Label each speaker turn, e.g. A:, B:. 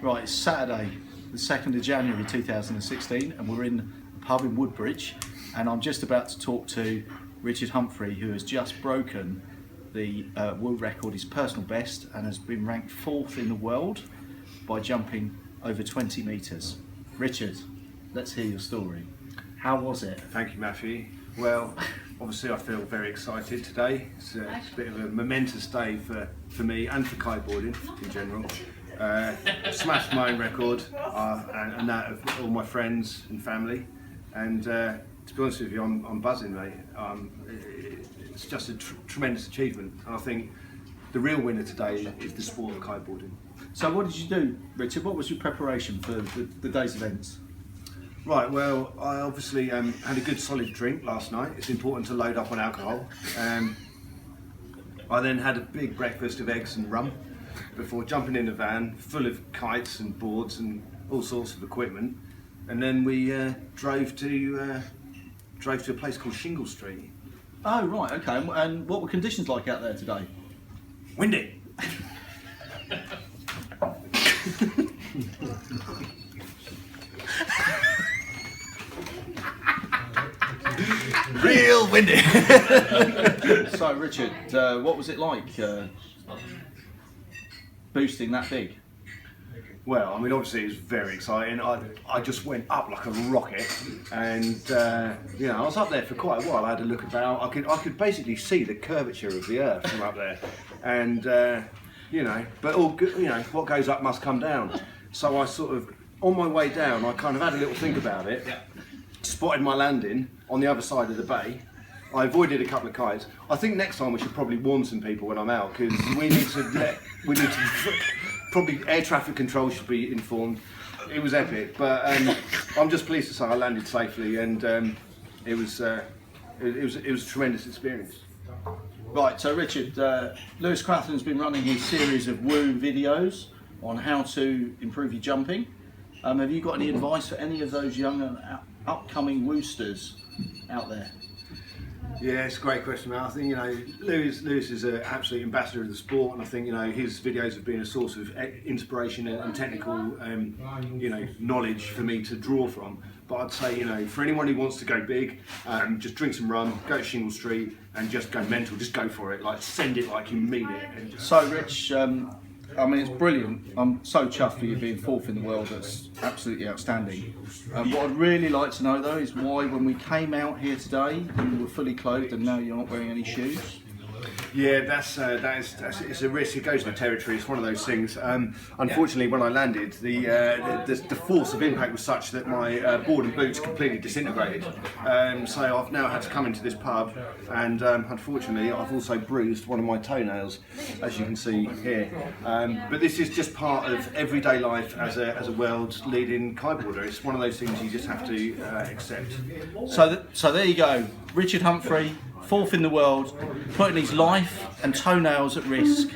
A: Right, it's Saturday, the 2nd of January 2016, and we're in a pub in Woodbridge, and I'm just about to talk to Richard Humphrey, who has just broken the world record, his personal best, and has been ranked 4th in the world by jumping over 20 metres. Richard, let's hear your story. How was it?
B: Thank you, Matthew. Well, obviously I feel very excited today. It's a bit of a momentous day for me and for kiteboarding in general. Smashed my own record and that of all my friends and family. And to be honest with you, I'm buzzing, mate. It's just a tremendous achievement. And I think the real winner today is the sport of kiteboarding.
A: So what did you do, Richard? What was your preparation for the day's events?
B: Right, well, I obviously had a good solid drink last night. It's important to load up on alcohol. I then had a big breakfast of eggs and rum before jumping in a van full of kites and boards and all sorts of equipment. And then we drove to a place called Shingle Street.
A: Oh, right, okay. And what were conditions like out there today?
B: Windy. Real windy.
A: So, Richard, what was it like boosting that big?
B: Well, I mean, obviously it was very exciting. I just went up like a rocket, and you know, I was up there for quite a while. I had a look about. I could basically see the curvature of the earth from up there, and you know, but all good, you know, what goes up must come down. So I sort of, on my way down, I kind of had a little think about it. Spotted my landing on the other side of the bay. I avoided a couple of kites. I think next time we should probably warn some people when I'm out, because we need to probably air traffic control should be informed. It was epic, but I'm just pleased to say I landed safely, and it was a tremendous experience.
A: Right, so Richard, Lewis Crathon's been running his series of woo videos on how to improve your jumping. Have you got any advice for any of those young and upcoming woosters out there?
B: Yeah, it's a great question, man. I think, you know, Lewis is an absolute ambassador of the sport, and I think, you know, his videos have been a source of inspiration and technical, you know, knowledge for me to draw from. But I'd say, you know, for anyone who wants to go big, just drink some rum, go to Shingle Street, and just go mental. Just go for it. Like, send it like you mean it. And just...
A: So, Rich, I mean, it's brilliant. I'm so chuffed for you being 4th in the world. That's absolutely outstanding. What I'd really like to know, though, is why when we came out here today, you were fully clothed and now you're not wearing any shoes.
B: Yeah, that's it's a risk. It goes with the territory. It's one of those things. Unfortunately, when I landed, the force of impact was such that my board and boots completely disintegrated. So I've now had to come into this pub, and unfortunately, I've also bruised one of my toenails, as you can see here. But this is just part of everyday life as a world-leading kiteboarder. It's one of those things you just have to accept.
A: So there you go, Richard Humphrey, 4th in the world, putting his life and toenails at risk.